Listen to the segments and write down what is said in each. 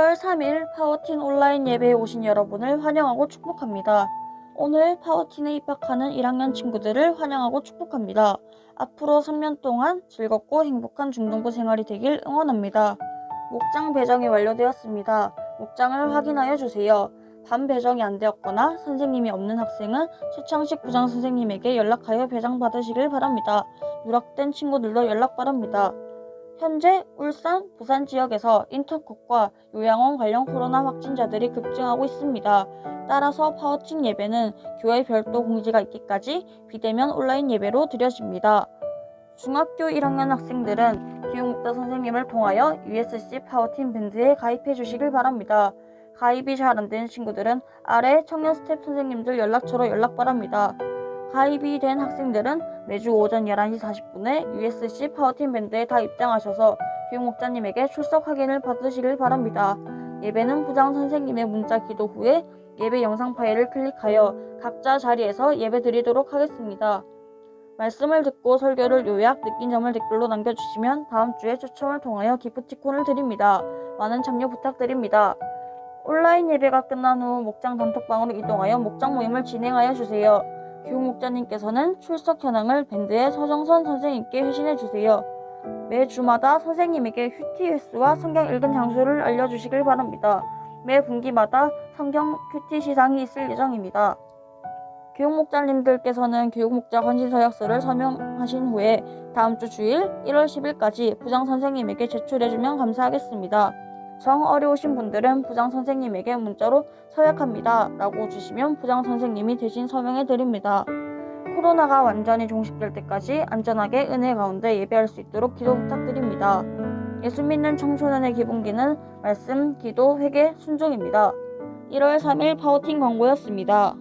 1월 3일 파워틴 온라인 예배에 오신 여러분을 환영하고 축복합니다. 오늘 파워틴에 입학하는 1학년 친구들을 환영하고 축복합니다. 앞으로 3년 동안 즐겁고 행복한 중등부 생활이 되길 응원합니다. 목장 배정이 완료되었습니다. 목장을 확인하여 주세요. 반 배정이 안 되었거나 선생님이 없는 학생은 최창식 부장 선생님에게 연락하여 배정 받으시길 바랍니다. 누락된 친구들도 연락 바랍니다. 현재 울산, 부산 지역에서 인터컷과 요양원 관련 코로나 확진자들이 급증하고 있습니다. 따라서 파워틴 예배는 교회 별도 공지가 있기까지 비대면 온라인 예배로 드려집니다. 중학교 1학년 학생들은 교육목사 선생님을 통하여 USC 파워틴 밴드에 가입해 주시길 바랍니다. 가입이 잘 안 되는 친구들은 아래 청년 스텝 선생님들 연락처로 연락 바랍니다. 가입이 된 학생들은 매주 오전 11시 40분에 USC 파워틴 밴드에 다 입장하셔서 교육목자님에게 출석 확인을 받으시길 바랍니다. 예배는 부장 선생님의 문자 기도 후에 예배 영상 파일을 클릭하여 각자 자리에서 예배 드리도록 하겠습니다. 말씀을 듣고 설교를 요약, 느낀 점을 댓글로 남겨주시면 다음 주에 추첨을 통하여 기프티콘을 드립니다. 많은 참여 부탁드립니다. 온라인 예배가 끝난 후 목장 단톡방으로 이동하여 목장 모임을 진행하여 주세요. 교육목자님께서는 출석 현황을 밴드의 서정선 선생님께 회신해 주세요. 매 주마다 선생님에게 큐티 횟수와 성경 읽은 장소를 알려주시길 바랍니다. 매 분기마다 성경 큐티 시상이 있을 예정입니다. 교육목자님들께서는 교육목자 관심서약서를 서명하신 후에 다음 주 주일 1월 10일까지 부장 선생님에게 제출해주면 감사하겠습니다. 정 어려우신 분들은 부장 선생님에게 문자로 서약합니다 라고 주시면 부장 선생님이 대신 서명해 드립니다. 코로나가 완전히 종식될 때까지 안전하게 은혜 가운데 예배할 수 있도록 기도 부탁드립니다. 예수 믿는 청소년의 기본기는 말씀, 기도, 회개, 순종입니다. 1월 3일 파워틴 광고였습니다.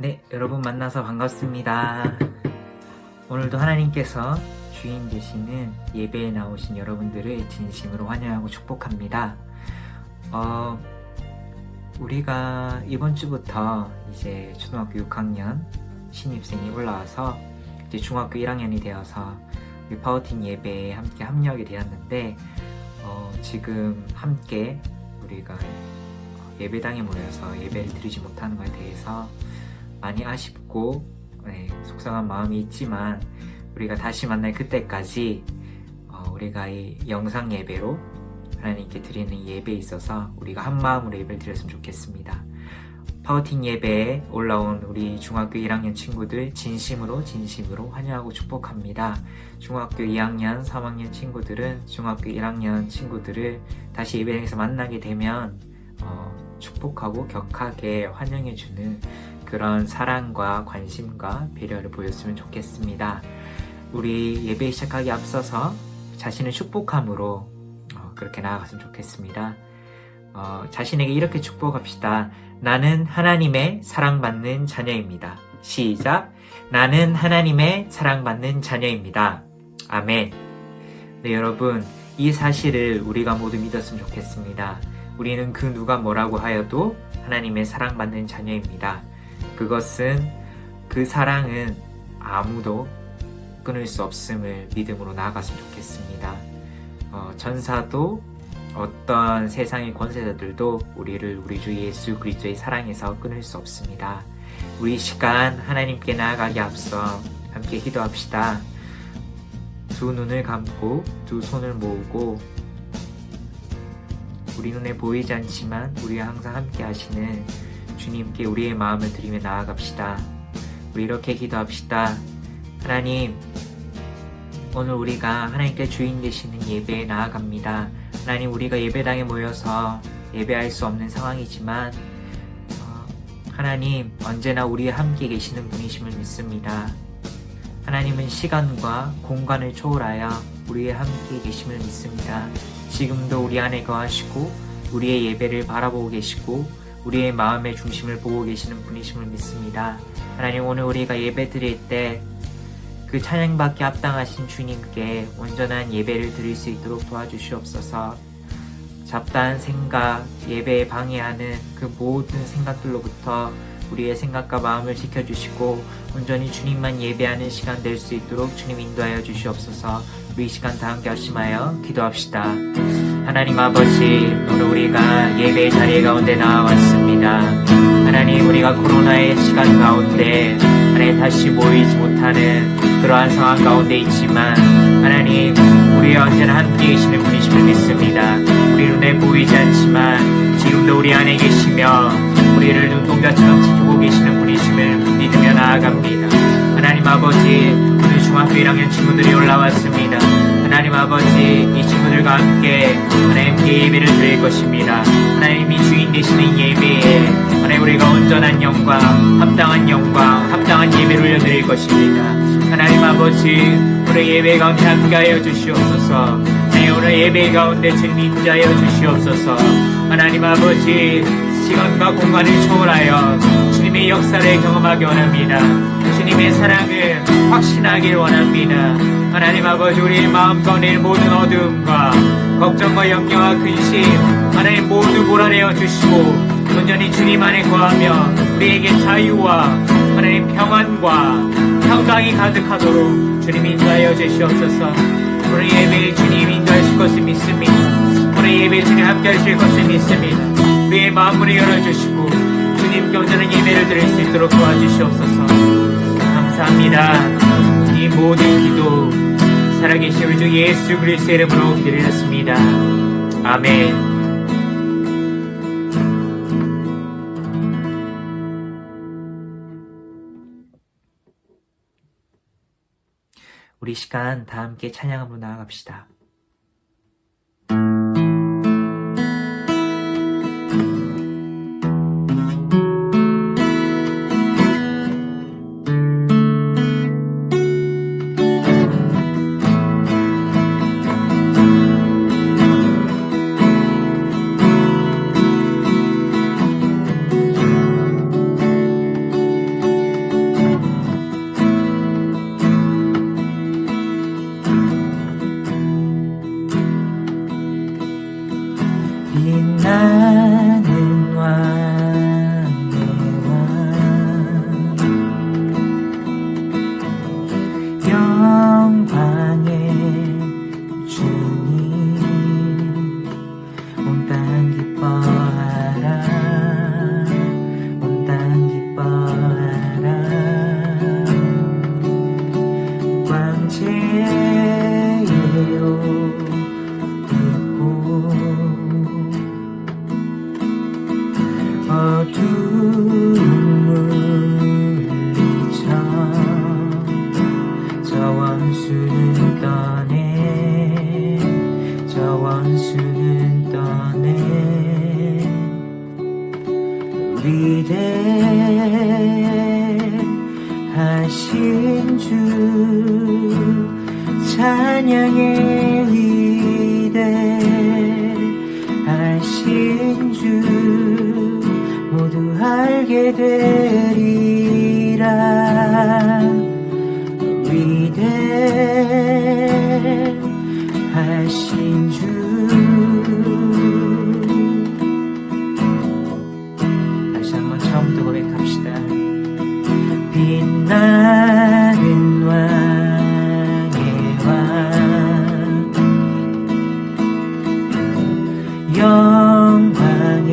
네, 여러분 만나서 반갑습니다. 오늘도 하나님께서 주인 되시는 예배에 나오신 여러분들을 진심으로 환영하고 축복합니다. 우리가 이번 주부터 이제 초등학교 6학년 신입생이 올라와서 이제 중학교 1학년이 되어서 파워틴 예배에 함께 합류하게 되었는데 지금 함께 우리가 예배당에 모여서 예배를 드리지 못하는 것에 대해서 많이 아쉽고 속상한 마음이 있지만 우리가 다시 만날 그때까지 우리가 이 영상 예배로 하나님께 드리는 예배에 있어서 우리가 한 마음으로 예배를 드렸으면 좋겠습니다. 파워틴 예배에 올라온 우리 중학교 1학년 친구들 진심으로 환영하고 축복합니다. 중학교 2학년, 3학년 친구들은 중학교 1학년 친구들을 다시 예배당에서 만나게 되면 축복하고 격하게 환영해주는 그런 사랑과 관심과 배려를 보였으면 좋겠습니다. 우리 예배 시작하기 앞서서 자신을 축복함으로 그렇게 나아갔으면 좋겠습니다. 자신에게 이렇게 축복합시다. 나는 하나님의 사랑받는 자녀입니다. 시작! 나는 하나님의 사랑받는 자녀입니다. 아멘. 네, 여러분, 이 사실을 우리가 모두 믿었으면 좋겠습니다. 우리는 그 누가 뭐라고 하여도 하나님의 사랑받는 자녀입니다. 그것은 그 사랑은 아무도 끊을 수 없음을 믿음으로 나아갔으면 좋겠습니다. 전사도 어떤 세상의 권세자들도 우리를 우리 주 예수 그리스도의 사랑에서 끊을 수 없습니다. 우리 시간 하나님께 나아가기 앞서 함께 기도합시다. 두 눈을 감고 두 손을 모으고 우리 눈에 보이지 않지만 우리와 항상 함께 하시는 주님께 우리의 마음을 드리며 나아갑시다. 우리 이렇게 기도합시다. 하나님, 오늘 우리가 하나님께 주인 되시는 예배에 나아갑니다. 하나님, 우리가 예배당에 모여서 예배할 수 없는 상황이지만 하나님, 언제나 우리와 함께 계시는 분이심을 믿습니다. 하나님은 시간과 공간을 초월하여 우리와 함께 계심을 믿습니다. 지금도 우리 안에 거하시고 우리의 예배를 바라보고 계시고 우리의 마음의 중심을 보고 계시는 분이심을 믿습니다. 하나님, 오늘 우리가 예배 드릴 때 그 찬양받기 합당하신 주님께 온전한 예배를 드릴 수 있도록 도와주시옵소서. 잡다한 생각, 예배에 방해하는 그 모든 생각들로부터 우리의 생각과 마음을 지켜주시고 온전히 주님만 예배하는 시간 될 수 있도록 주님 인도하여 주시옵소서. 우리 이 시간 다 함께 합심하여 기도합시다. 하나님 아버지, 오늘 우리가 예배의 자리 가운데 나와왔습니다. 하나님, 우리가 코로나의 시간 가운데 하나님 다시 모이지 못하는 그러한 상황 가운데 있지만 하나님, 우리와 언제나 함께 계시는 분이심을 믿습니다. 우리 눈에 보이지 않지만 지금도 우리 안에 계시며 우리를 눈동자처럼 지키고 계시는 분이심을 믿으며 나아갑니다. 하나님 아버지, 오늘 중학교 1학년 친구들이 올라왔습니다. 하나님 아버지, 이 친구들과 함께 하나님께 예배를 드릴 것입니다. 하나님이 주인 되시는 예배에 하나님 우리가 온전한 영광, 합당한 예배를 올려드릴 것입니다. 하나님 아버지, 오늘 예배 가운데 함께하여 주시옵소서. 오늘 예배 가운데 주님 임재하여 주시옵소서. 하나님 아버지, 시간과 공간을 초월하여 주님의 역사를 경험하기 원합니다. 주님의 사랑을 확신하길 원합니다. 하나님 아버지, 우리의 마음 가운데 모든 어두움과 걱정과 염려와 근심 하나님 모두 몰아내어 주시고 온전히 주님 안에 거하며 우리에게 자유와 하나님 평안과 평강이 가득하도록 주님 인도하여 주시옵소서. 오늘 예배에 주님 인도하실 것을 믿습니다. 오늘 예배에 주님 함께 하실 것을 믿습니다. 우리의 마음을 열어주시고 주님께 온전한 예배를 드릴 수 있도록 도와주시옵소서. 감사합니다. 이 모든 기도 살아계신 우리 주 예수 그리스도의 이름으로 기도드렸습니다. 아멘. 우리 시간 다 함께 찬양으로 나아갑시다. 빛나는 왕의 왕, 영광의 주님, 온 땅 기뻐하라, 온 땅 기뻐하라. 광채의 옷 입고 어둠을 물리쳐 저 원수는 떠내, 저 원수는 떠내. 위대하신 주, 찬양의 위대하신 주 모두 알게 되리라. 위대하신 주, 다시 한번 처음부터 고백합시다. 빛나는 왕의 왕, 영광의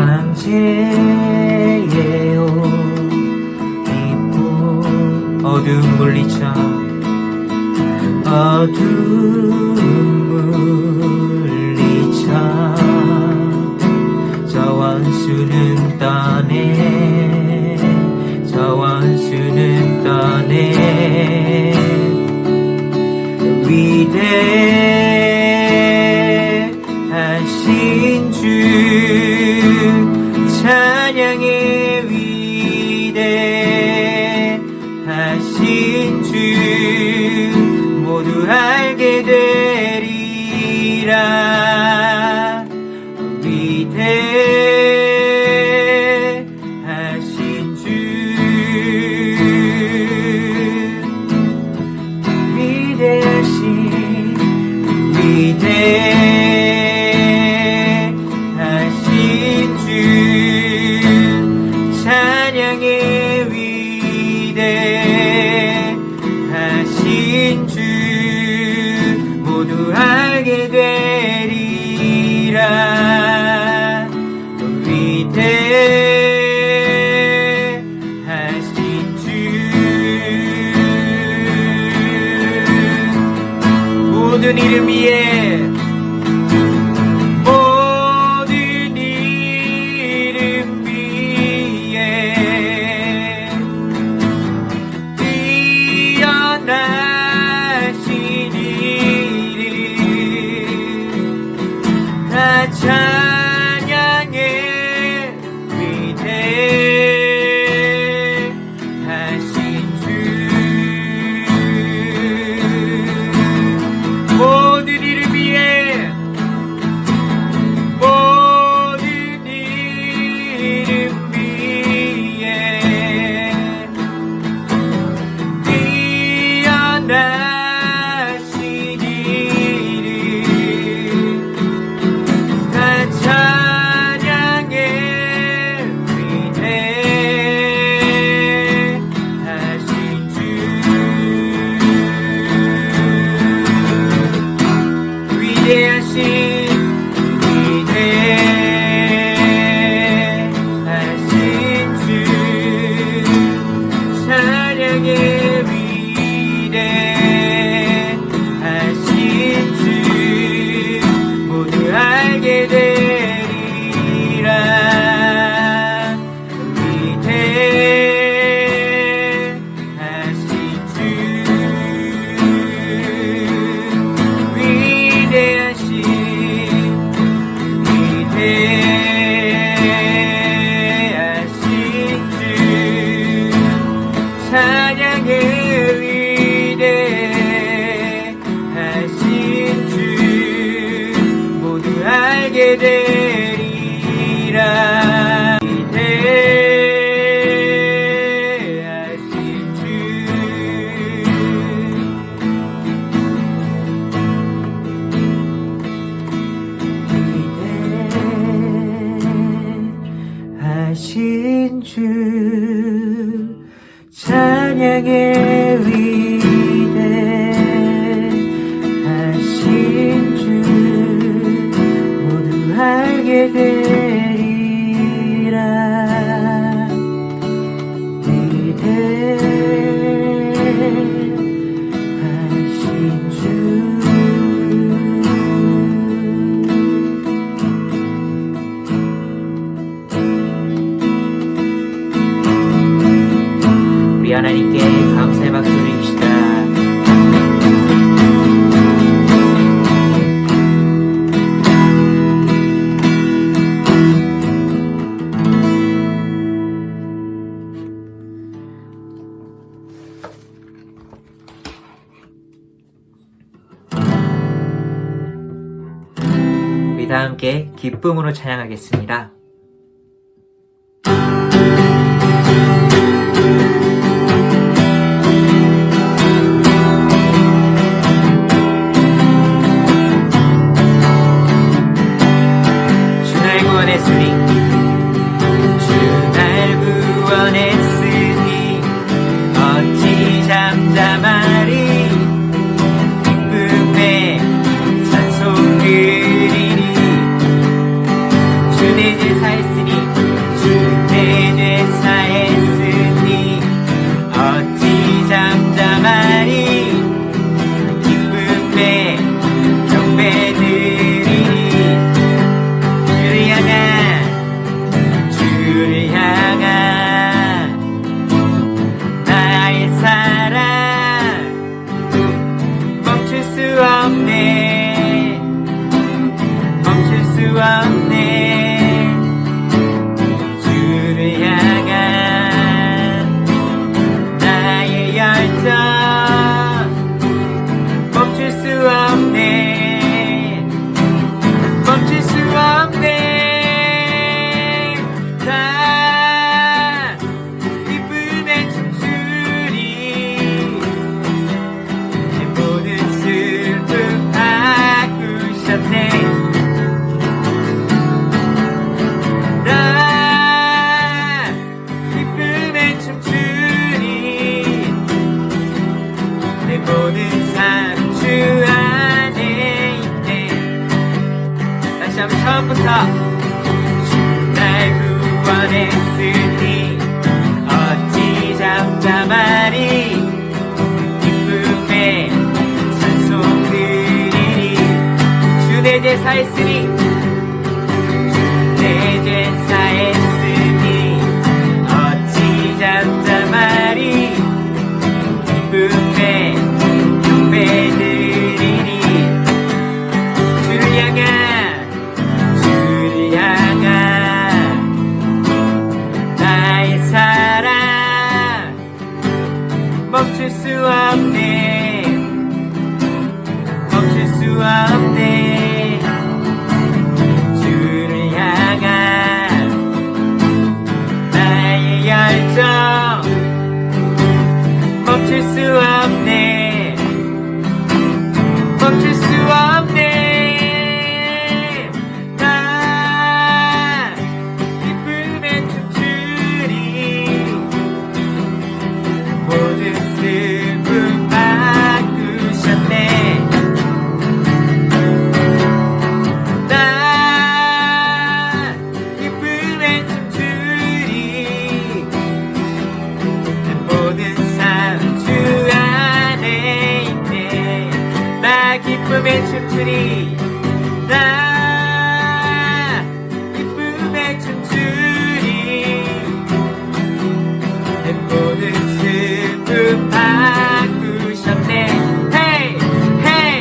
황제의 옷 입고 어둠 물리쳐 저 원수는 떠내 저 원수는 떠내 위대하신 주 찬양의 위대하신 주 모두 알게 되리라 위대하신 주 위대하신 주 찬양의 위대하신 주 모두 알게 되리라 위대하신 주 모든 이름 위에 모든 이름 위에 뛰어나신 이름 다 찬양의 위대하신 주 모든 이름 위에 모든 이름 위에 뛰어나신 이름 다 찬양의 위대하신 주 위대하신 주 찬양의 위대하신 주 모두 알게 되리라 위대하신 주 위대하신 주 찬양의 위대하신 주 모두 알게 되리라 위대하신 주 위대하신 주 찬양의 위대하신 주 모두 알게 되리라 위대하신 주 우리 하나님께 감사의 박수 드립시다. 우리 다 함께 기쁨으로 찬양하겠습니다. 내 죄 사했으니 주 내 죄 사했으니 어찌 잠잠하리 기쁨에 경배드리니 주를 향한 나의 사랑 멈출 수 없네 멈출 수 없네 주를 향한 나의 열정 멈출 수 없네 멈출 수 없네 다 기쁨에 춤추리 내 모든 슬픔 바꾸셨네 나 기쁨에 춤추리 내 모든 삶 주 안에 있네 다시 한번 처음부터 날 구원했으니 어찌 잠잠하리 기쁨에 찬송 드리리 주 내 죄 사했으니 주 내 죄 사했으니 어찌 잠잠하리 기쁨에 경배드리리 주를 향한 나의 사랑 멈출 수 없네 멈출 수 없네 주를 향한 나의 열정 멈출 수 없네 멈출 수 없네 나 기쁨에 춤추리 모든 슬픔 바꾸셨네 나 기쁨에 춤추리 모든 삶 주 안에 있네 나 기쁨에 춤추리 나 기쁨에 춤추리 내 모든 슬픔 바꾸셨네 헤이 헤이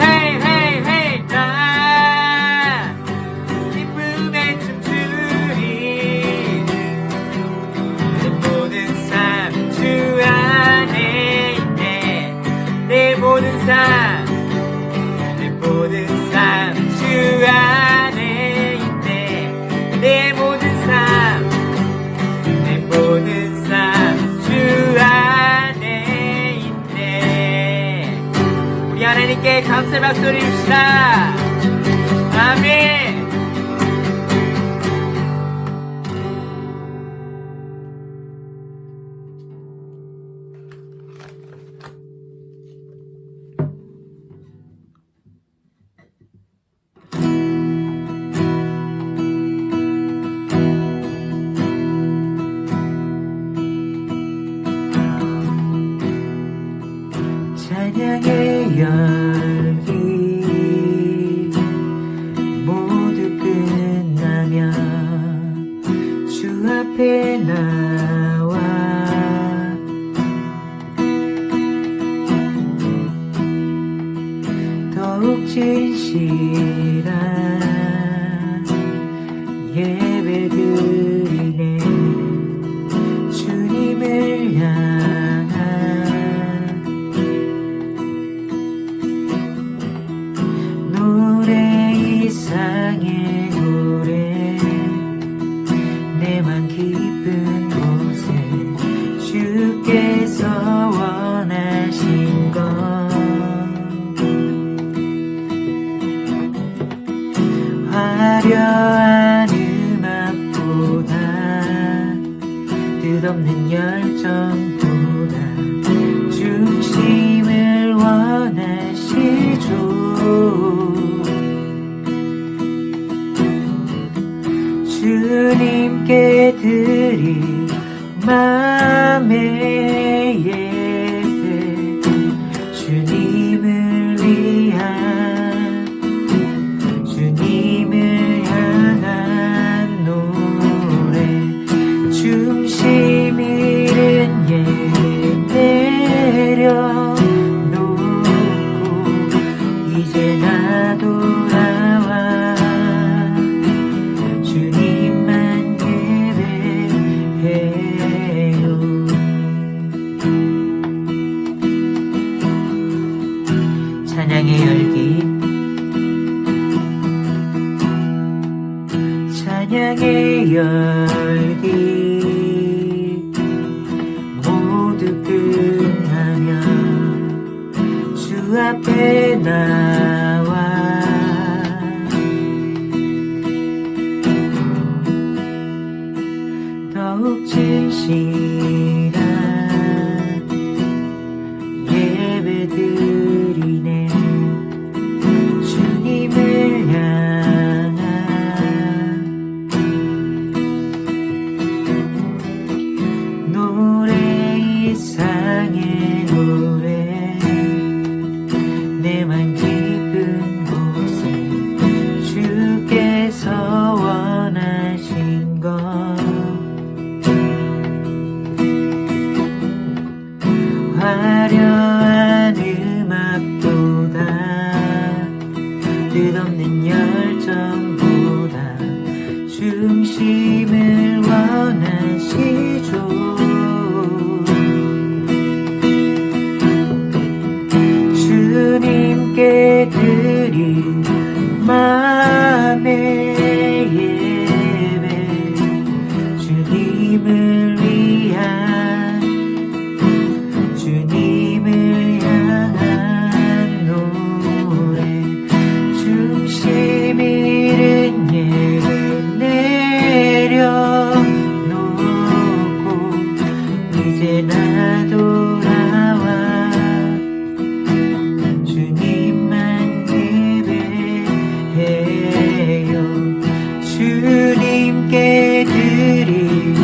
헤이 헤이 헤이 나 기쁨에 춤추리 내 모든 삶 주 안에 있네 내 모든 삶 내 모든 삶 주 안에 있네 내 모든 삶 내 모든 삶 주 안에 있네 우리 하나님께 감사의 박수 올립시다 아멘 찬양의 열기 모두 끝나면 주 앞에 나와 더욱 진실한 예배 드리네 주님을 향한 노래 이상의 노래 내맘 깊은 곳에 주께서 원하신 것 화려한 음악보다 뜻없는 열정보다 중심을 원하시죠 주님께 드릴 마음의 예배, 주님을 위한, 주님을 향한 노래, 중심 잃은 예배 내려놓고 이제 나 돌아와 주님만 예배해요. 찬양의 열기, 찬양의 열기 모두 끝나면 주 앞에 나와 더욱 진실한 예배 드리네. 주님을 향한 노래, 이상의 노래, 내만 깊은 곳에 주께서 원하신 것, 화려한 음악보다 끝없는 열정보다 중심을 원하시죠. 주님께 드린 마음의 예배, 주님을 위한, 주님을 향한 노래, 중심 잃은 예배 내려놓고 이제 나 돌아와 주님만 예배해요. 주님께 드릴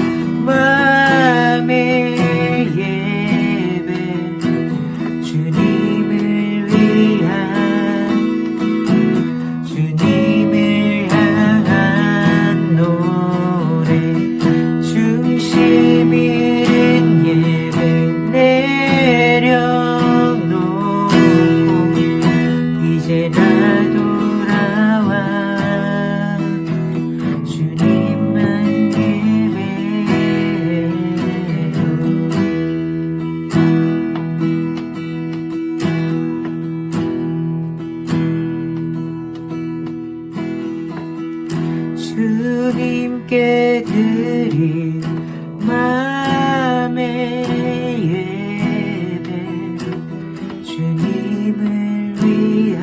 마음의 예배, 주님을 위한, 주님을 향한 노래, 중심 잃은 예배 내려놓고 이제 나 돌아와 주님만 예배해요. 주님께 드릴 마음의 예배, 주님을 위한,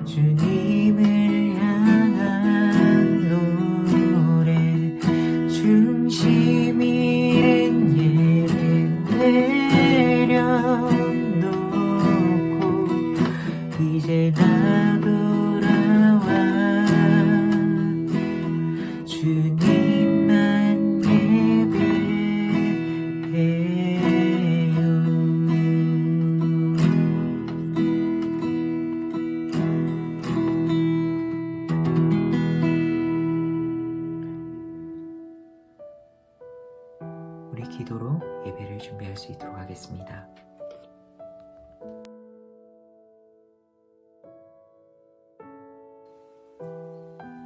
주님을 향한 노래, 중심 잃은 예배 내려놓고 이제 나 돌아와 주님만 예배해요. 우리 기도로 예배를 준비할 수 있도록 하겠습니다.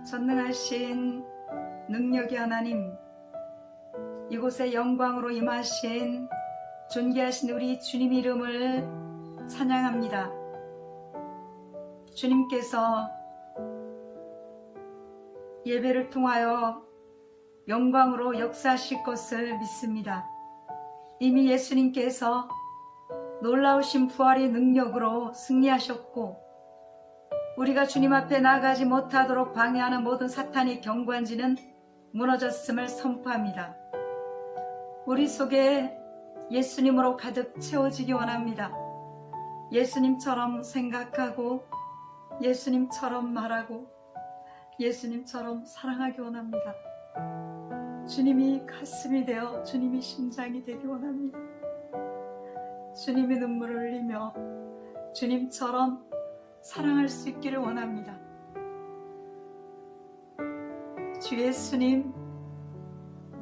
전능하신 능력의 하나님, 이곳에 영광으로 임하신 존귀하신 우리 주님 이름을 찬양합니다. 주님께서 예배를 통하여 영광으로 역사하실 것을 믿습니다. 이미 예수님께서 놀라우신 부활의 능력으로 승리하셨고, 우리가 주님 앞에 나가지 못하도록 방해하는 모든 사탄의 경관지는 무너졌음을 선포합니다. 우리 속에 예수님으로 가득 채워지기 원합니다. 예수님처럼 생각하고 예수님처럼 말하고 예수님처럼 사랑하기 원합니다. 주님이 가슴이 되어 주님이 심장이 되기 원합니다. 주님의 눈물을 흘리며 주님처럼 사랑할 수 있기를 원합니다. 주 예수님,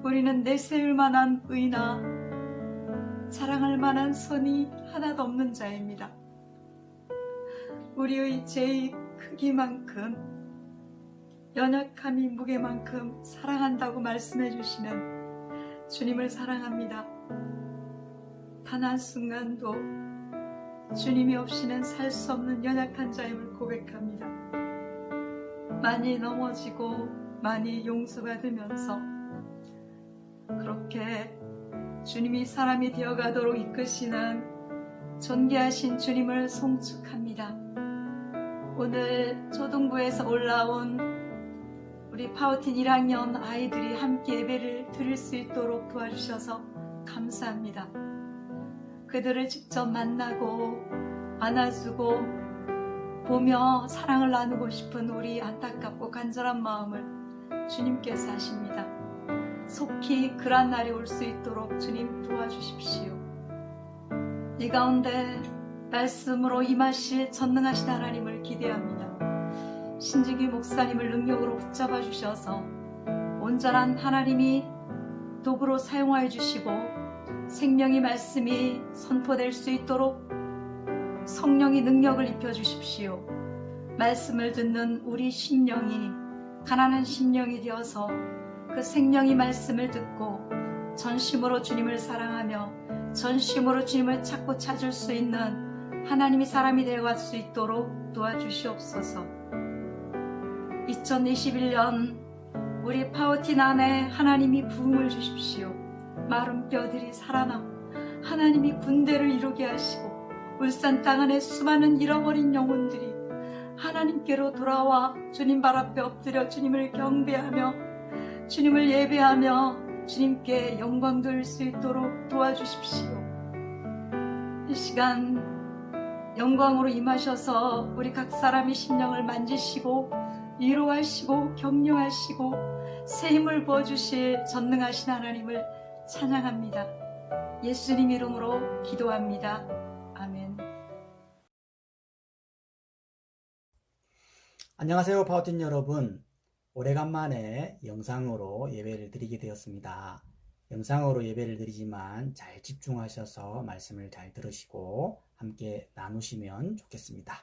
우리는 내세울 만한 의나 자랑할 만한 선이 하나도 없는 자입니다. 우리의 죄의 크기만큼, 연약함이 무게만큼 사랑한다고 말씀해 주시는 주님을 사랑합니다. 단 한순간도 주님이 없이는 살 수 없는 연약한 자임을 고백합니다. 많이 넘어지고 많이 용서받으면서 그렇게 주님이 사람이 되어가도록 이끄시는 존귀하신 주님을 송축합니다. 오늘 초등부에서 올라온 우리 파워틴 1학년 아이들이 함께 예배를 드릴 수 있도록 도와주셔서 감사합니다. 그들을 직접 만나고 안아주고 보며 사랑을 나누고 싶은 우리 안타깝고 간절한 마음을 주님께서 아십니다. 속히 그런 날이 올 수 있도록 주님 도와주십시오. 이 가운데 말씀으로 임하실 전능하신 하나님을 기대합니다. 신지기 목사님을 능력으로 붙잡아 주셔서 온전한 하나님이 도구로 사용하여 주시고 생명의 말씀이 선포될 수 있도록 성령의 능력을 입혀 주십시오. 말씀을 듣는 우리 심령이 가난한 심령이 되어서 그 생명의 말씀을 듣고 전심으로 주님을 사랑하며 전심으로 주님을 찾고 찾을 수 있는 하나님의 사람이 되어갈 수 있도록 도와주시옵소서. 2021년 우리 파워틴 안에 하나님이 부흥을 주십시오. 마른 뼈들이 살아나 하나님이 군대를 이루게 하시고 울산 땅 안에 수많은 잃어버린 영혼들이 하나님께로 돌아와 주님 발 앞에 엎드려 주님을 경배하며 주님을 예배하며 주님께 영광 돌릴 수 있도록 도와주십시오. 이 시간 영광으로 임하셔서 우리 각 사람의 심령을 만지시고 위로하시고 격려하시고 새 힘을 부어주실 전능하신 하나님을 찬양합니다. 예수님 이름으로 기도합니다. 아멘. 안녕하세요, 파워틴 여러분. 오래간만에 영상으로 예배를 드리게 되었습니다. 영상으로 예배를 드리지만 잘 집중하셔서 말씀을 잘 들으시고 함께 나누시면 좋겠습니다.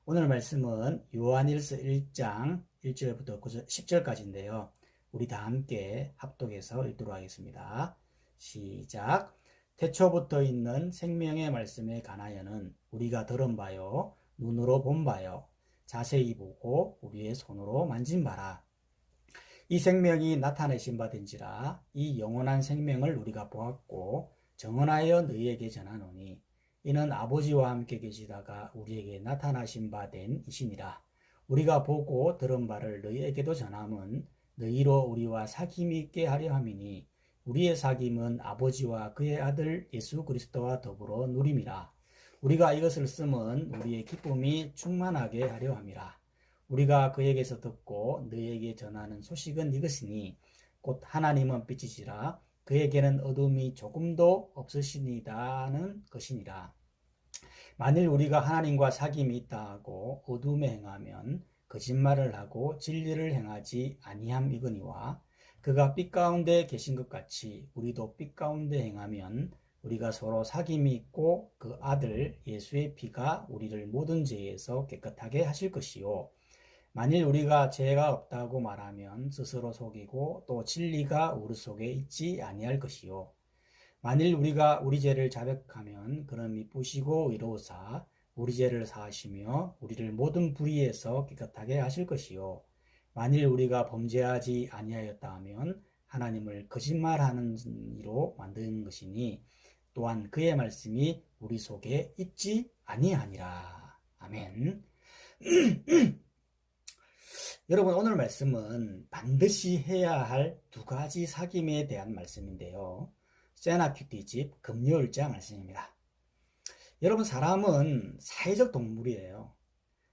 오늘 말씀은 요한일서 1장 1절부터 10절까지인데요. 우리 다 함께 합독해서 읽도록 하겠습니다. 시작. 태초부터 있는 생명의 말씀에 관하여는 우리가 들은 바요, 눈으로 본 바요, 자세히 보고 우리의 손으로 만진 바라. 이 생명이 나타내신 바 된지라. 이 영원한 생명을 우리가 보았고 정언하여 너희에게 전하노니 이는 아버지와 함께 계시다가 우리에게 나타나신 바 된 이시니라. 우리가 보고 들은 바를 너희에게도 전함은 너희로 우리와 사귐이 있게 하려 함이니 우리의 사귐은 아버지와 그의 아들 예수 그리스도와 더불어 누림이라. 우리가 이것을 쓰면 우리의 기쁨이 충만하게 하려 함이라. 우리가 그에게서 듣고 너희에게 전하는 소식은 이것이니 곧 하나님은 빛이시라. 그에게는 어둠이 조금도 없으시니다는 것이니라. 만일 우리가 하나님과 사귐이 있다 하고 어둠에 행하면 거짓말을 하고 진리를 행하지 아니함이거니와 그가 빛 가운데 계신 것 같이 우리도 빛 가운데 행하면 우리가 서로 사귐이 있고 그 아들 예수의 피가 우리를 모든 죄에서 깨끗하게 하실 것이요. 만일 우리가 죄가 없다고 말하면 스스로 속이고 또 진리가 우리 속에 있지 아니할 것이요. 만일 우리가 우리 죄를 자백하면 그는 미쁘시고 의로우사 우리 죄를 사하시며 우리를 모든 불의에서 깨끗하게 하실 것이요. 만일 우리가 범죄하지 아니하였다 하면 하나님을 거짓말하는 이로 만든 것이니 또한 그의 말씀이 우리 속에 있지 아니하니라. 아멘. 여러분, 오늘 말씀은 반드시 해야 할 두 가지 사귐에 대한 말씀인데요. 세나큐티집 금요일자 말씀입니다. 여러분, 사람은 사회적 동물이에요.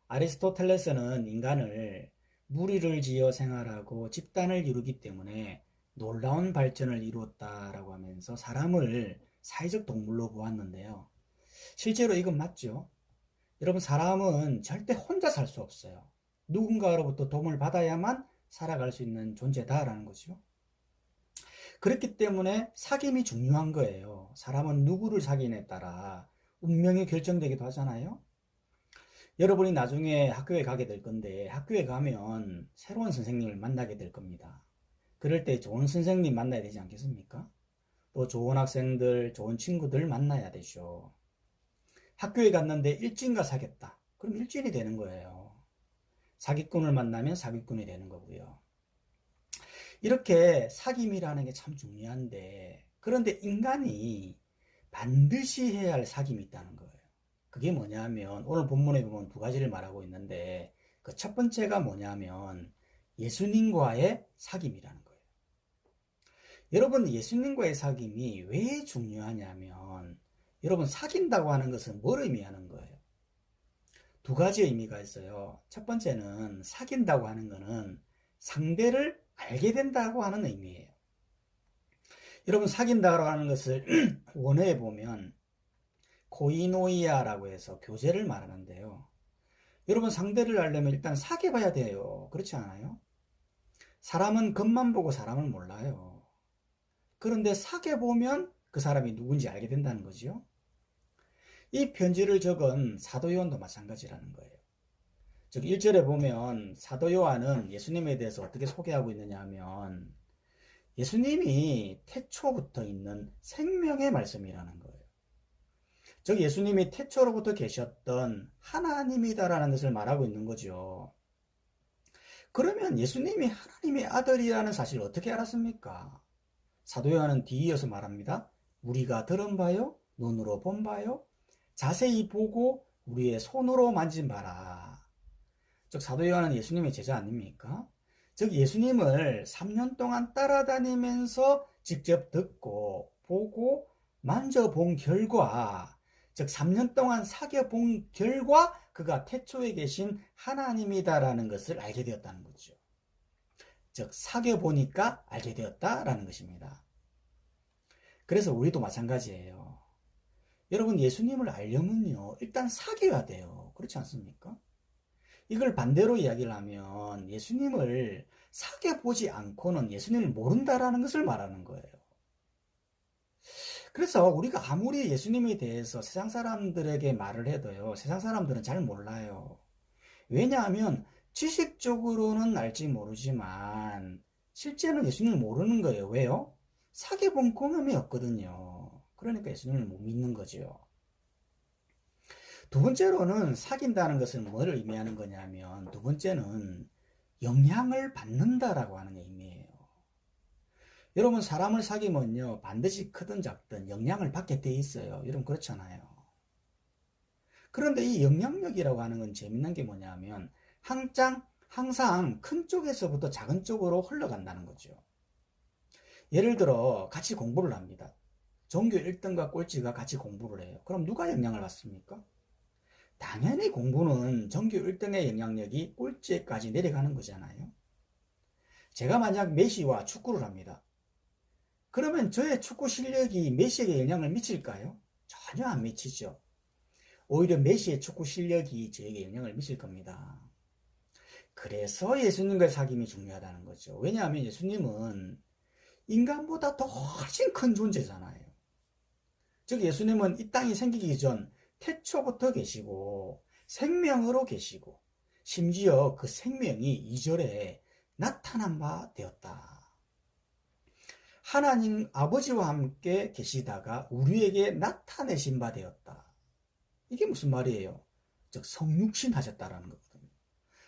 아리스토텔레스는 인간을 무리를 지어 생활하고 집단을 이루기 때문에 놀라운 발전을 이루었다라고 하면서 사람을 사회적 동물로 보았는데요. 실제로 이건 맞죠? 여러분, 사람은 절대 혼자 살 수 없어요. 누군가로부터 도움을 받아야만 살아갈 수 있는 존재다라는 거죠. 그렇기 때문에 사귐이 중요한 거예요. 사람은 누구를 사귀냐에 따라 운명이 결정되기도 하잖아요. 여러분이 나중에 학교에 가게 될 건데 학교에 가면 새로운 선생님을 만나게 될 겁니다. 그럴 때 좋은 선생님 만나야 되지 않겠습니까? 또 좋은 학생들, 좋은 친구들 만나야 되죠. 학교에 갔는데 일진과 사귀었다. 그럼 일진이 되는 거예요. 사기꾼을 만나면 사기꾼이 되는 거고요. 이렇게 사귐이라는 게 참 중요한데, 그런데 인간이 반드시 해야 할 사귐이 있다는 거예요. 그게 뭐냐면 오늘 본문에 보면 두 가지를 말하고 있는데, 그 첫 번째가 뭐냐면 예수님과의 사귐이라는 거예요. 여러분, 예수님과의 사귐이 왜 중요하냐면, 여러분, 사귄다고 하는 것은 뭘 의미하는 거예요? 두 가지 의미가 있어요. 첫 번째는 사귄다고 하는 것은 상대를 알게 된다고 하는 의미예요. 여러분, 사귄다고 하는 것을 원어에 보면 코이노이아라고 해서 교제를 말하는데요. 여러분, 상대를 알려면 일단 사귀어봐야 돼요. 그렇지 않아요? 사람은 겉만 보고 사람을 몰라요. 그런데 사귀어보면 그 사람이 누군지 알게 된다는 거죠. 이 편지를 적은 사도 요한도 마찬가지라는 거예요. 즉 1절에 보면 사도 요한은 예수님에 대해서 어떻게 소개하고 있느냐 하면 예수님이 태초부터 있는 생명의 말씀이라는 거예요. 즉 예수님이 태초로부터 계셨던 하나님이다라는 것을 말하고 있는 거죠. 그러면 예수님이 하나님의 아들이라는 사실을 어떻게 알았습니까? 사도 요한은 뒤이어서 말합니다. 우리가 들은 바요, 눈으로 본 바요, 자세히 보고 우리의 손으로 만진 바라. 즉 사도 요한은 예수님의 제자 아닙니까? 즉 예수님을 3년 동안 따라다니면서 직접 듣고 보고 만져본 결과, 즉 3년 동안 사귀어본 결과 그가 태초에 계신 하나님이다라는 것을 알게 되었다는 거죠. 즉 사귀어보니까 알게 되었다라는 것입니다. 그래서 우리도 마찬가지예요. 여러분, 예수님을 알려면요 일단 사귀어야 돼요. 그렇지 않습니까? 이걸 반대로 이야기를 하면 예수님을 사귀어보지 않고는 예수님을 모른다라는 것을 말하는 거예요. 그래서 우리가 아무리 예수님에 대해서 세상 사람들에게 말을 해도요, 세상 사람들은 잘 몰라요. 왜냐하면 지식적으로는 알지 모르지만 실제는 예수님을 모르는 거예요. 왜요? 사귀어본 경험이 없거든요. 그러니까 예수님을 못 믿는 거죠. 두 번째로는 사귄다는 것은 뭘 의미하는 거냐면, 두 번째는 영향을 받는다라고 하는 의미예요. 여러분, 사람을 사귀면요 반드시 크든 작든 영향을 받게 돼 있어요. 여러분 그렇잖아요. 그런데 이 영향력이라고 하는 건 재밌는 게 뭐냐면 항상 큰 쪽에서부터 작은 쪽으로 흘러간다는 거죠. 예를 들어 같이 공부를 합니다. 전교 1등과 꼴찌가 같이 공부를 해요. 그럼 누가 영향을 받습니까? 당연히 공부는 전교 1등의 영향력이 꼴찌까지 내려가는 거잖아요. 제가 만약 메시와 축구를 합니다. 그러면 저의 축구 실력이 메시에게 영향을 미칠까요? 전혀 안 미치죠. 오히려 메시의 축구 실력이 저에게 영향을 미칠 겁니다. 그래서 예수님과의 사귐이 중요하다는 거죠. 왜냐하면 예수님은 인간보다 더 훨씬 큰 존재잖아요. 즉 예수님은 이 땅이 생기기 전 태초부터 계시고 생명으로 계시고 심지어 그 생명이 2절에 나타난 바 되었다. 하나님 아버지와 함께 계시다가 우리에게 나타내신 바 되었다. 이게 무슨 말이에요? 즉 성육신 하셨다라는 거거든요.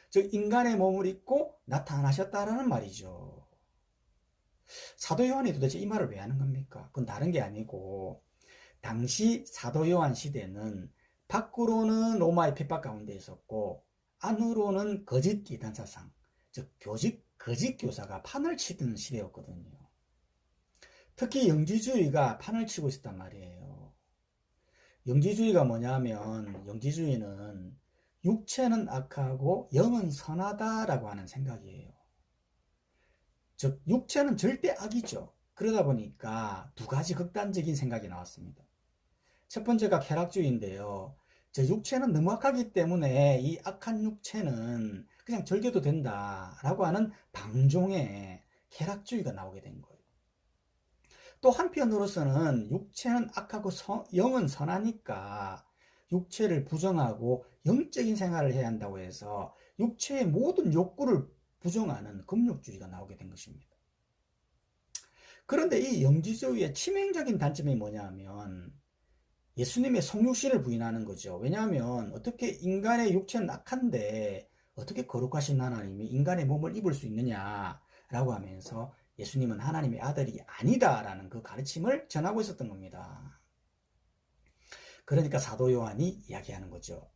즉 인간의 몸을 입고 나타나셨다라는 말이죠. 사도 요한이 도대체 이 말을 왜 하는 겁니까? 그건 다른 게 아니고 당시 사도 요한 시대는 밖으로는 로마의 핍박 가운데 있었고 안으로는 거짓 이단사상, 즉 거짓 교사가 판을 치던 시대였거든요. 특히 영지주의가 판을 치고 있었단 말이에요. 영지주의가 뭐냐면 영지주의는 육체는 악하고 영은 선하다라고 하는 생각이에요. 즉 육체는 절대 악이죠. 그러다 보니까 두 가지 극단적인 생각이 나왔습니다. 첫 번째가 쾌락주의인데요. 육체는 너무 악하기 때문에 이 악한 육체는 그냥 즐겨도 된다라고 하는 방종의 쾌락주의가 나오게 된 거예요. 또 한편으로서는 육체는 악하고 영은 선하니까 육체를 부정하고 영적인 생활을 해야 한다고 해서 육체의 모든 욕구를 부정하는 금욕주의가 나오게 된 것입니다. 그런데 이 영지주의의 치명적인 단점이 뭐냐면 예수님의 성육신을 부인하는 거죠. 왜냐하면 어떻게 인간의 육체는 악한데 어떻게 거룩하신 하나님이 인간의 몸을 입을 수 있느냐라고 하면서 예수님은 하나님의 아들이 아니다라는 그 가르침을 전하고 있었던 겁니다. 그러니까 사도 요한이 이야기하는 거죠.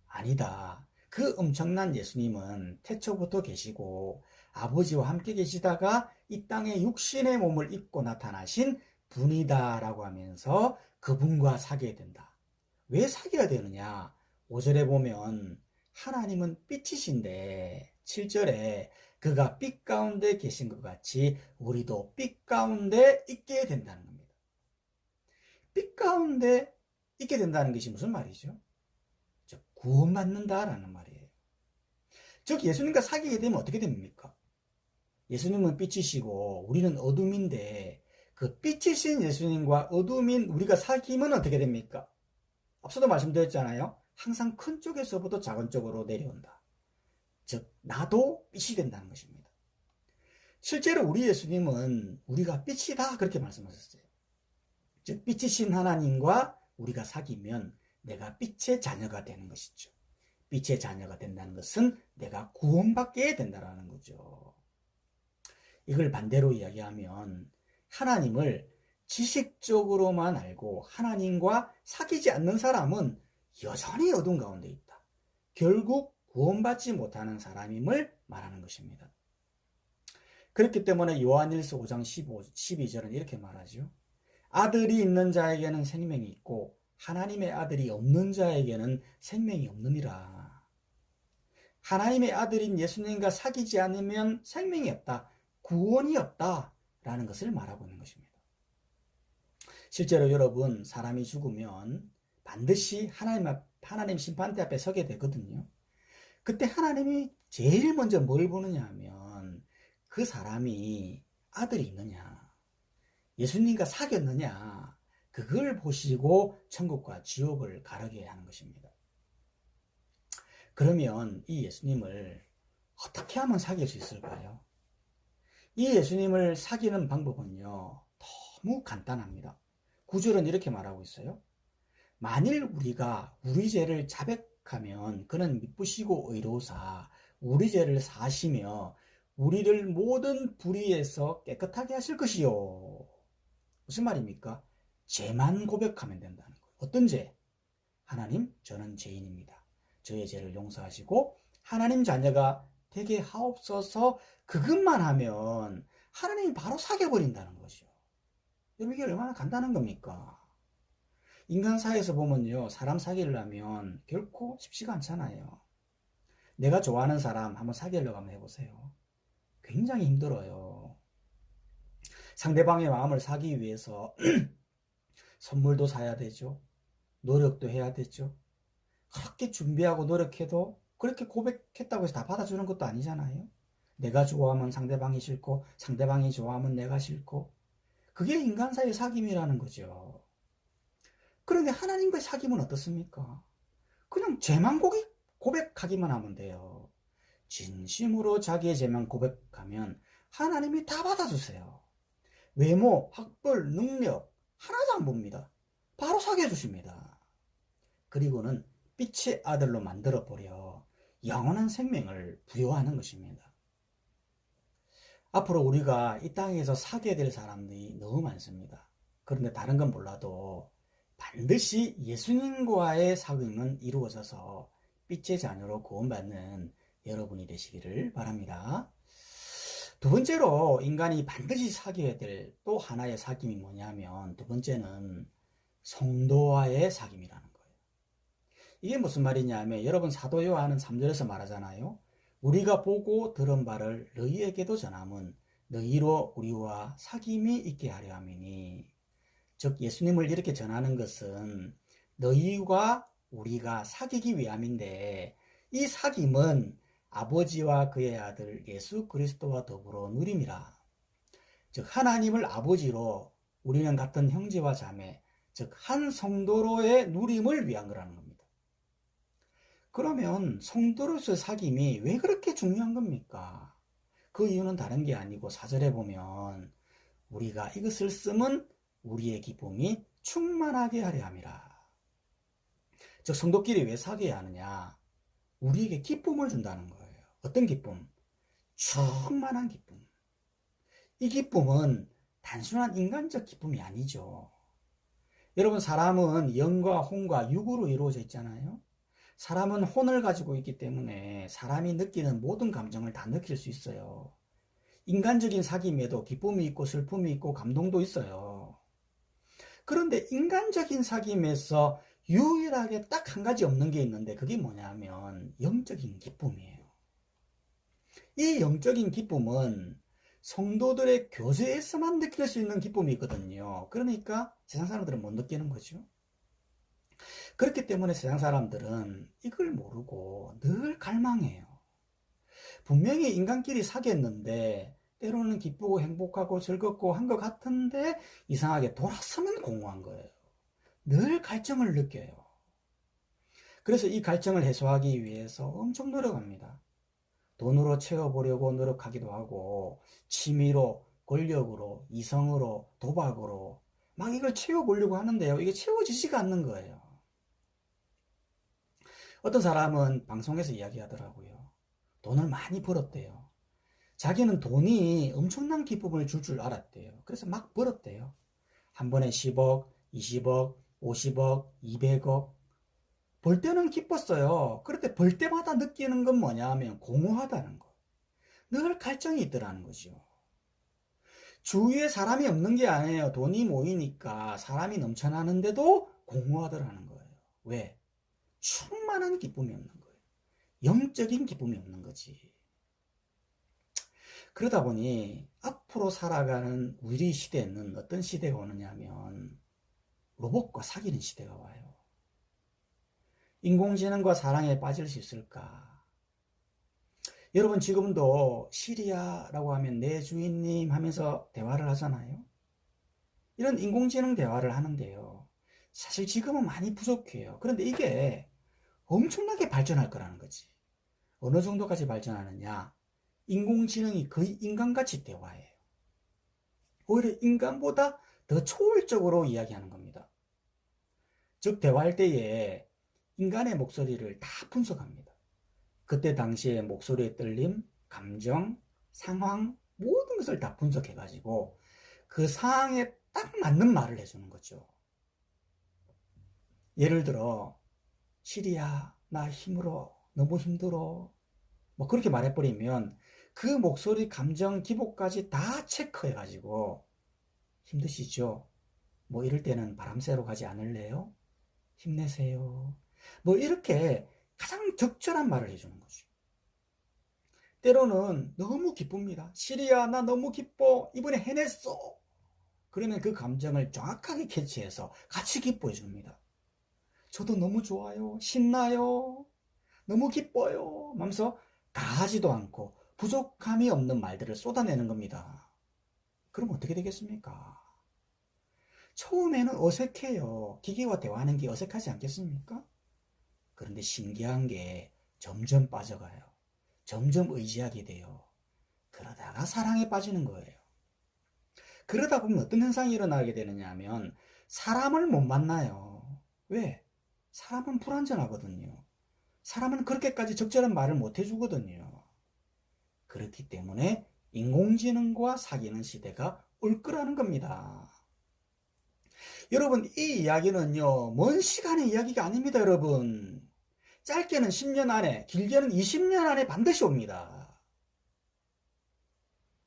아니다. 그 엄청난 예수님은 태초부터 계시고 아버지와 함께 계시다가 이 땅에 육신의 몸을 입고 나타나신 분이다라고 하면서 그분과 사귀어야 된다. 왜 사귀어야 되느냐? 5절에 보면 하나님은 빛이신데 7절에 그가 빛 가운데 계신 것 같이 우리도 빛 가운데 있게 된다는 겁니다. 빛 가운데 있게 된다는 것이 무슨 말이죠? 즉 구원받는다라는 말이에요. 즉 예수님과 사귀게 되면 어떻게 됩니까? 예수님은 빛이시고 우리는 어둠인데 그 빛이신 예수님과 어둠인 우리가 사귀면 어떻게 됩니까? 앞서도 말씀드렸잖아요. 항상 큰 쪽에서부터 작은 쪽으로 내려온다. 즉 나도 빛이 된다는 것입니다. 실제로 우리 예수님은 우리가 빛이다 그렇게 말씀하셨어요. 즉 빛이신 하나님과 우리가 사귀면 내가 빛의 자녀가 되는 것이죠. 빛의 자녀가 된다는 것은 내가 구원받게 된다는 거죠. 이걸 반대로 이야기하면 하나님을 지식적으로만 알고 하나님과 사귀지 않는 사람은 여전히 어둠 가운데 있다. 결국 구원받지 못하는 사람임을 말하는 것입니다. 그렇기 때문에 요한일서 5장 12절은 이렇게 말하죠. 아들이 있는 자에게는 생명이 있고 하나님의 아들이 없는 자에게는 생명이 없느니라. 하나님의 아들인 예수님과 사귀지 않으면 생명이 없다. 구원이 없다라는 것을 말하고 있는 것입니다. 실제로 여러분 사람이 죽으면 반드시 하나님 심판대 앞에 서게 되거든요. 그때 하나님이 제일 먼저 뭘 보느냐 하면 그 사람이 아들이 있느냐 예수님과 사귀었느냐 그걸 보시고 천국과 지옥을 가르게 하는 것입니다. 그러면 이 예수님을 어떻게 하면 사귈 수 있을까요? 이 예수님을 사귀는 방법은요 너무 간단합니다. 9절은 이렇게 말하고 있어요. 만일 우리가 우리 죄를 자백하면 그는 미쁘시고 의로우사 우리 죄를 사하시며 우리를 모든 불의에서 깨끗하게 하실 것이요. 무슨 말입니까? 죄만 고백하면 된다는 거예요. 어떤 죄? 하나님, 저는 죄인입니다. 저의 죄를 용서하시고 하나님 자녀가 되게 하옵소서 그것만 하면 하나님이 바로 사귀어버린다는 거죠. 여러분 이게 얼마나 간단한 겁니까? 인간 사이에서 보면요. 사람 사귀려면 결코 쉽지가 않잖아요. 내가 좋아하는 사람 한번 사귀려고 한번 해보세요. 굉장히 힘들어요. 상대방의 마음을 사기 위해서 선물도 사야 되죠. 노력도 해야 되죠. 그렇게 준비하고 노력해도 그렇게 고백했다고 해서 다 받아주는 것도 아니잖아요. 내가 좋아하면 상대방이 싫고 상대방이 좋아하면 내가 싫고 그게 인간 사이의 사귐이라는 거죠. 그런데 하나님과의 사귐은 어떻습니까? 그냥 죄만 고백하기만 하면 돼요. 진심으로 자기의 죄만 고백하면 하나님이 다 받아주세요. 외모, 학벌, 능력 하나도 안 봅니다. 바로 사귀어 주십니다. 그리고는 빛의 아들로 만들어버려 영원한 생명을 부여하는 것입니다. 앞으로 우리가 이 땅에서 사귀어야 될 사람들이 너무 많습니다. 그런데 다른 건 몰라도 반드시 예수님과의 사귐은 이루어져서 빛의 자녀로 구원받는 여러분이 되시기를 바랍니다. 두 번째로 인간이 반드시 사귀어야 될 또 하나의 사귐이 뭐냐면 두 번째는 성도와의 사귐이라는 거예요. 이게 무슨 말이냐면 여러분 사도 요한은 3절에서 말하잖아요. 우리가 보고 들은 바를 너희에게도 전함은 너희로 우리와 사귐이 있게 하려 함이니. 즉 예수님을 이렇게 전하는 것은 너희와 우리가 사귀기 위함인데 이 사귐은 아버지와 그의 아들 예수 그리스도와 더불어 누림이라. 즉 하나님을 아버지로 우리는 같은 형제와 자매, 즉 한 성도로의 누림을 위한 거라는 겁니다. 그러면 성도로서의 사귐이 왜 그렇게 중요한 겁니까? 그 이유는 다른 게 아니고 4절에 보면 우리가 이것을 쓰면 우리의 기쁨이 충만하게 하려 함이라. 즉 성도끼리 왜 사귀어야 하느냐? 우리에게 기쁨을 준다는 거예요. 어떤 기쁨? 충만한 기쁨. 이 기쁨은 단순한 인간적 기쁨이 아니죠. 여러분 사람은 영과 혼과 육으로 이루어져 있잖아요. 사람은 혼을 가지고 있기 때문에 사람이 느끼는 모든 감정을 다 느낄 수 있어요. 인간적인 사귐에도 기쁨이 있고 슬픔이 있고 감동도 있어요. 그런데 인간적인 사귐에서 유일하게 딱 한 가지 없는 게 있는데 그게 뭐냐면 영적인 기쁨이에요. 이 영적인 기쁨은 성도들의 교제에서만 느낄 수 있는 기쁨이 있거든요. 그러니까 세상 사람들은 못 느끼는 거죠. 그렇기 때문에 세상 사람들은 이걸 모르고 늘 갈망해요. 분명히 인간끼리 사귀었는데 때로는 기쁘고 행복하고 즐겁고 한 것 같은데 이상하게 돌아서면 공허한 거예요. 늘 갈증을 느껴요. 그래서 이 갈증을 해소하기 위해서 엄청 노력합니다. 돈으로 채워보려고 노력하기도 하고 취미로, 권력으로, 이성으로, 도박으로 막 이걸 채워보려고 하는데요. 이게 채워지지가 않는 거예요. 어떤 사람은 방송에서 이야기하더라고요. 돈을 많이 벌었대요. 자기는 돈이 엄청난 기쁨을 줄 알았대요. 그래서 막 벌었대요. 한 번에 10억, 20억, 50억, 200억. 벌 때는 기뻤어요. 그런데 벌 때마다 느끼는 건 뭐냐 하면 공허하다는 거. 늘 갈증이 있더라는 거죠. 주위에 사람이 없는 게 아니에요. 돈이 모이니까 사람이 넘쳐나는데도 공허하더라는 거예요. 왜? 충만한 기쁨이 없는 거예요. 영적인 기쁨이 없는 거지. 그러다 보니 앞으로 살아가는 우리 시대는 어떤 시대가 오느냐 하면 로봇과 사귀는 시대가 와요. 인공지능과 사랑에 빠질 수 있을까? 여러분 지금도 시리아라고 하면 내 주인님 하면서 대화를 하잖아요. 이런 인공지능 대화를 하는데요. 사실 지금은 많이 부족해요. 그런데 이게 엄청나게 발전할 거라는 거지. 어느 정도까지 발전하느냐? 인공지능이 거의 인간같이 대화해요. 오히려 인간보다 더 초월적으로 이야기하는 겁니다. 즉 대화할 때에 인간의 목소리를 다 분석합니다. 그때 당시에 목소리의 떨림, 감정, 상황 모든 것을 다 분석해가지고 그 상황에 딱 맞는 말을 해주는 거죠. 예를 들어 시리야 나 힘들어 너무 힘들어 뭐 그렇게 말해버리면 그 목소리, 감정, 기복까지 다 체크해가지고 힘드시죠? 뭐 이럴 때는 바람 쐬러 가지 않을래요? 힘내세요. 뭐 이렇게 가장 적절한 말을 해주는 거죠. 때로는 너무 기쁩니다. 시리야 나 너무 기뻐 이번에 해냈어. 그러면 그 감정을 정확하게 캐치해서 같이 기뻐해 줍니다. 저도 너무 좋아요. 신나요. 너무 기뻐요. 하면서 가하지도 않고 부족함이 없는 말들을 쏟아내는 겁니다. 그럼 어떻게 되겠습니까? 처음에는 어색해요. 기계와 대화하는 게 어색하지 않겠습니까? 그런데 신기한 게 점점 빠져가요. 점점 의지하게 돼요. 그러다가 사랑에 빠지는 거예요. 그러다 보면 어떤 현상이 일어나게 되느냐 하면 사람을 못 만나요. 왜? 사람은 불완전하거든요. 사람은 그렇게까지 적절한 말을 못 해주거든요. 그렇기 때문에 인공지능과 사귀는 시대가 올 거라는 겁니다. 여러분 이 이야기는요 먼 시간의 이야기가 아닙니다. 여러분 짧게는 10년 안에 길게는 20년 안에 반드시 옵니다.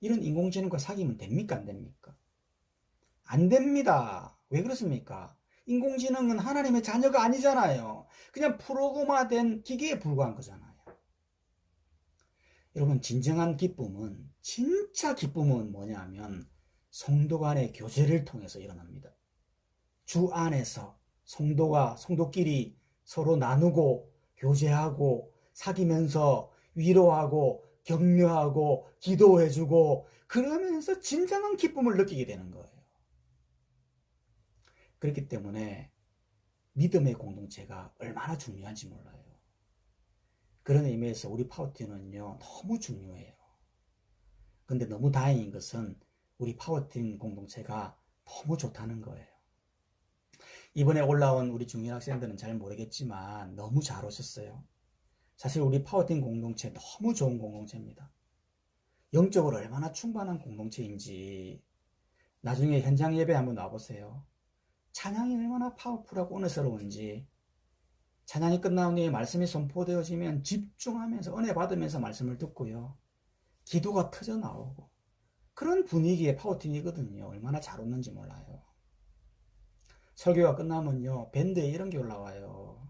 이런 인공지능과 사귀면 됩니까 안 됩니까? 안 됩니다. 왜 그렇습니까? 인공지능은 하나님의 자녀가 아니잖아요. 그냥 프로그램화된 기계에 불과한 거잖아요. 여러분, 진정한 기쁨은, 진짜 기쁨은 뭐냐면 성도 간의 교제를 통해서 일어납니다. 주 안에서 성도끼리 서로 나누고 교제하고 사귀면서 위로하고 격려하고 기도해주고 그러면서 진정한 기쁨을 느끼게 되는 거예요. 그렇기 때문에 믿음의 공동체가 얼마나 중요한지 몰라요. 그런 의미에서 우리 파워팀은요, 너무 중요해요. 근데 너무 다행인 것은 우리 파워팀 공동체가 너무 좋다는 거예요. 이번에 올라온 우리 중년 학생들은 잘 모르겠지만 너무 잘 오셨어요. 사실 우리 파워팀 공동체 너무 좋은 공동체입니다. 영적으로 얼마나 충만한 공동체인지 나중에 현장 예배 한번 와보세요. 찬양이 얼마나 파워풀하고 은혜스러운지, 찬양이 끝나온 뒤에 말씀이 선포되어지면 집중하면서 은혜 받으면서 말씀을 듣고요. 기도가 터져 나오고 그런 분위기의 파워팀이거든요. 얼마나 잘 웃는지 몰라요. 설교가 끝나면요, 밴드에 이런 게 올라와요.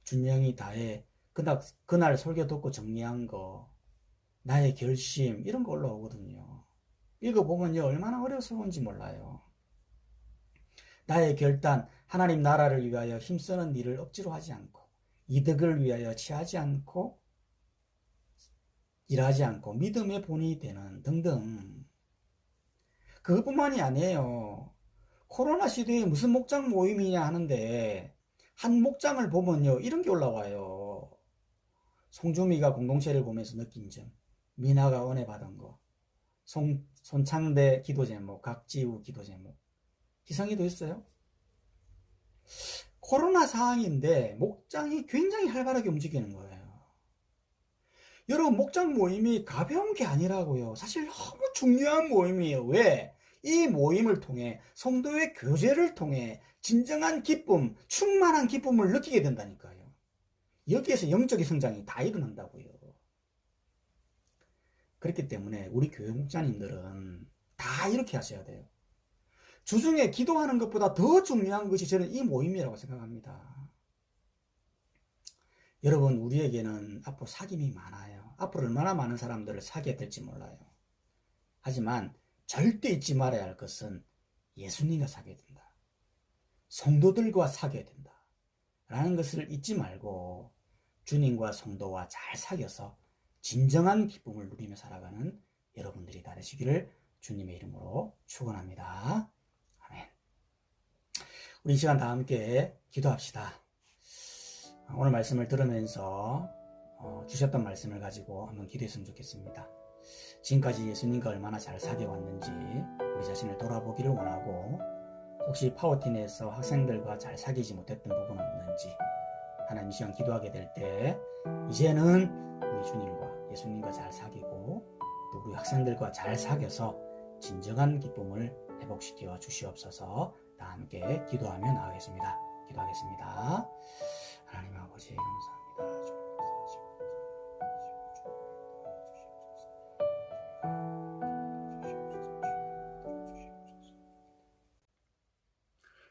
준영이 다해 그날 설교 듣고 정리한 거, 나의 결심, 이런 거 올라오거든요. 읽어보면요, 얼마나 어려스러운지 몰라요. 나의 결단, 하나님 나라를 위하여 힘쓰는 일을 억지로 하지 않고, 이득을 위하여 취하지 않고, 일하지 않고, 믿음의 본이 되는 등등. 그것뿐만이 아니에요. 코로나 시대에 무슨 목장 모임이냐 하는데, 한 목장을 보면요, 이런 게 올라와요. 송주미가 공동체를 보면서 느낀 점, 미나가 은혜 받은 거, 손창대 기도 제목, 각지우 기도 제목, 희성이도 있어요. 코로나 상황인데 목장이 굉장히 활발하게 움직이는 거예요. 여러분, 목장 모임이 가벼운 게 아니라고요. 사실 너무 중요한 모임이에요. 왜? 이 모임을 통해 성도의 교제를 통해 진정한 기쁨, 충만한 기쁨을 느끼게 된다니까요. 여기에서 영적인 성장이 다 일어난다고요. 그렇기 때문에 우리 교회 목자님들은 다 이렇게 하셔야 돼요. 주중에 기도하는 것보다 더 중요한 것이 저는 이 모임이라고 생각합니다. 여러분, 우리에게는 앞으로 사귐이 많아요. 앞으로 얼마나 많은 사람들을 사귀어야 될지 몰라요. 하지만 절대 잊지 말아야 할 것은 예수님과 사귀어야 된다. 성도들과 사귀어야 된다. 라는 것을 잊지 말고 주님과 성도와 잘 사귀어서 진정한 기쁨을 누리며 살아가는 여러분들이 다 되시기를 주님의 이름으로 축원합니다. 아멘. 우리 이 시간 다 함께 기도합시다. 오늘 말씀을 들으면서 주셨던 말씀을 가지고 한번 기도했으면 좋겠습니다. 지금까지 예수님과 얼마나 잘 사귀어왔는지 우리 자신을 돌아보기를 원하고, 혹시 파워팀에서 학생들과 잘 사귀지 못했던 부분은 없는지, 하나님 이 시간 기도하게 될 때 이제는 우리 주님과 예수님과 잘 사귀고 또 우리 학생들과 잘 사귀어서 진정한 기쁨을 회복시켜 주시옵소서. 다 함께 기도하며 나가겠습니다. 기도하겠습니다. 하나님 아버지 감사합니다.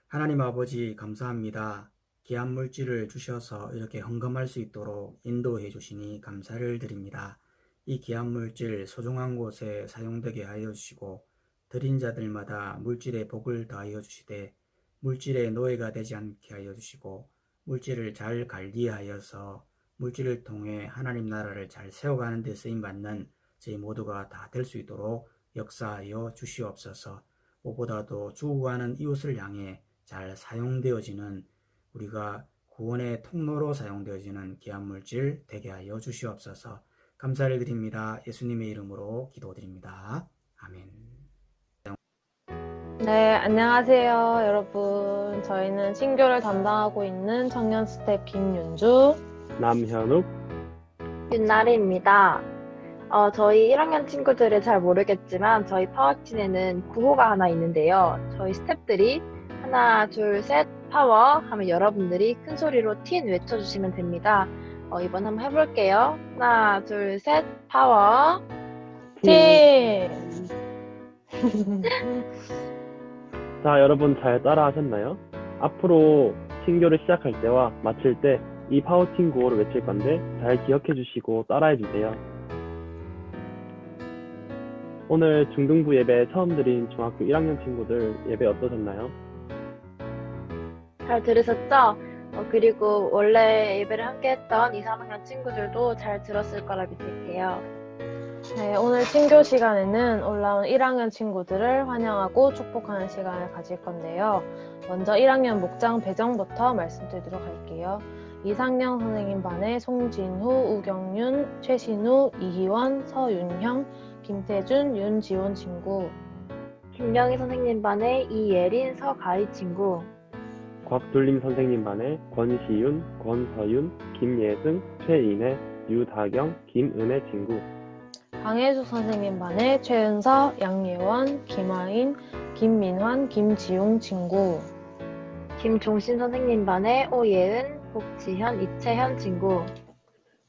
하나님 아버지 감사합니다. 귀한 물질을 주셔서 이렇게 헌금할 수 있도록 인도해 주시니 감사를 드립니다. 이 귀한 물질 소중한 곳에 사용되게 하여 주시고, 드린 자들마다 물질의 복을 더하여 주시되 물질의 노예가 되지 않게 하여 주시고, 물질을 잘 관리하여서 물질을 통해 하나님 나라를 잘 세워가는 데 쓰임받는 저희 모두가 다 될 수 있도록 역사하여 주시옵소서. 무엇보다도 주구하는 이웃을 향해 잘 사용되어지는, 우리가 구원의 통로로 사용되어지는 귀한 물질 되게 하여 주시옵소서. 감사를 드립니다. 예수님의 이름으로 기도드립니다. 아멘. 네, 안녕하세요, 여러분. 저희는 신교를 담당하고 있는 청년 스텝 김윤주, 남현욱, 윤나리입니다. 저희 1학년 친구들을 잘 모르겠지만 저희 파워팀에는 구호가 하나 있는데요. 저희 스태프들이 하나, 둘, 셋, 파워 하면 여러분들이 큰 소리로 틴 외쳐주시면 됩니다. 이번 한번 해볼게요. 하나, 둘, 셋, 파워. 팀! 자, 여러분 잘 따라 하셨나요? 앞으로 신교를 시작할 때와 마칠 때 이 파워틴 구호를 외칠 건데 잘 기억해 주시고 따라해 주세요. 오늘 중등부 예배 처음 드린 중학교 1학년 친구들 예배 어떠셨나요? 잘 들으셨죠? 그리고 원래 예배를 함께 했던 2, 3학년 친구들도 잘 들었을 거라 믿을게요. 네, 오늘 친교 시간에는 올라온 1학년 친구들을 환영하고 축복하는 시간을 가질 건데요. 먼저 1학년 목장 배정부터 말씀드리도록 할게요. 이상영 선생님 반에 송진후, 우경윤, 최신우, 이희원, 서윤형, 김태준, 윤지원 친구. 김영희 선생님 반에 이예린, 서가희 친구. 곽돌림 선생님 반에 권시윤, 권서윤, 김예승, 최인혜, 유다경, 김은혜 친구. 강혜수 선생님 반에 최은서, 양예원, 김아인, 김민환, 김지용 친구. 김종신 선생님 반에 오예은, 복지현, 이채현 친구.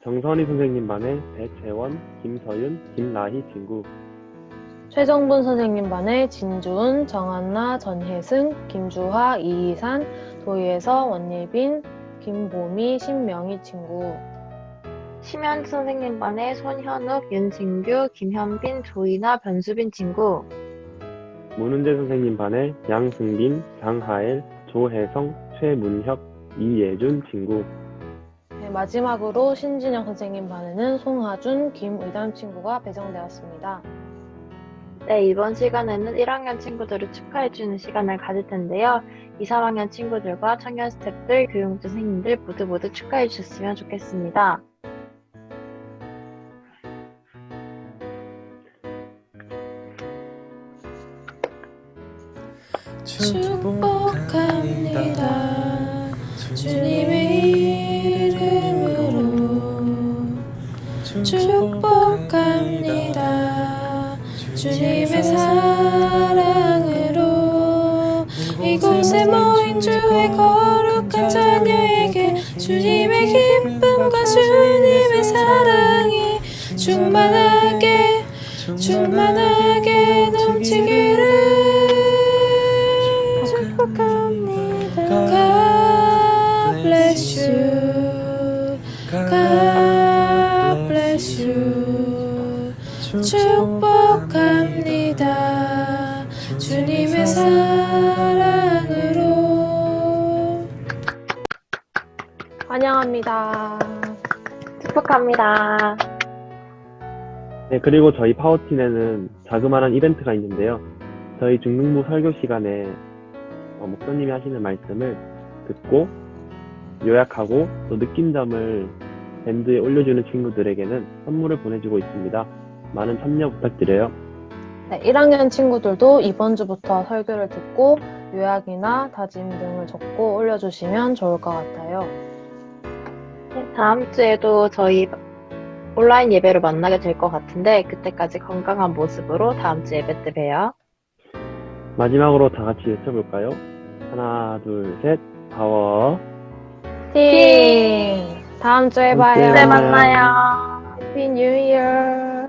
정선희 선생님 반에 배채원, 김서윤, 김나희 친구. 최정분 선생님 반에 진주은, 정한나, 전혜승, 김주하, 이희산, 도희에서 원예빈, 김보미, 신명희 친구. 심현주 선생님 반에 손현욱, 윤진규, 김현빈, 조이나, 변수빈 친구. 문은재 선생님 반에 양승빈, 장하엘, 조혜성, 최문혁, 이예준 친구. 네, 마지막으로 신진영 선생님 반에는 송하준, 김의담 친구가 배정되었습니다. 네, 이번 시간에는 1학년 친구들을 축하해주는 시간을 가질 텐데요. 2, 3학년 친구들과 청년 스태프들, 교육자 선생님들 모두 축하해주셨으면 좋겠습니다. 축복합니다. 주님의 이름으로 축복합니다. 주님의 사랑으로 이곳에 모인 주의 거룩한 자녀에게 주님의 기쁨과 주님의 사랑이 충만하게 넘치기를 축복합니다. God bless you. God bless you. 축복합니다. 주님의 사랑으로. 환영합니다. 축복합니다. 네, 그리고 저희 파워틴에는 자그마한 이벤트가 있는데요. 저희 중등부 설교 시간에 목사님이 하시는 말씀을 듣고 요약하고 또 느낀 점을 밴드에 올려주는 친구들에게는 선물을 보내주고 있습니다. 많은 참여 부탁드려요. 네, 1학년 친구들도 이번 주부터 설교를 듣고 요약이나 다짐 등을 적고 올려주시면 좋을 것 같아요. 네, 다음 주에도 저희 온라인 예배로 만나게 될 것 같은데 그때까지 건강한 모습으로 다음 주 예배 때 봬요. 마지막으로 다 같이 외쳐볼까요? 하나, 둘, 셋, 파워. 팀! 다음 주에 봐요. 주에 네, 만나요. Happy New Year!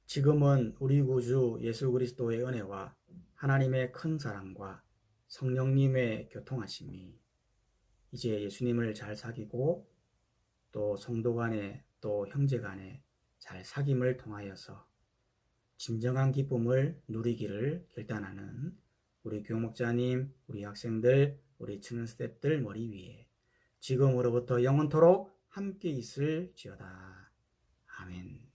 지금은 우리 구주 예수 그리스도의 은혜와 하나님의 큰 사랑과 성령님의 교통하심이 이제 예수님을 잘 사귀고 또 성도 간에 또 형제 간에 잘 사귐을 통하여서 진정한 기쁨을 누리기를 결단하는 우리 교목자님, 우리 학생들, 우리 청년 스태프들 머리 위에 지금으로부터 영원토록 함께 있을지어다. 아멘.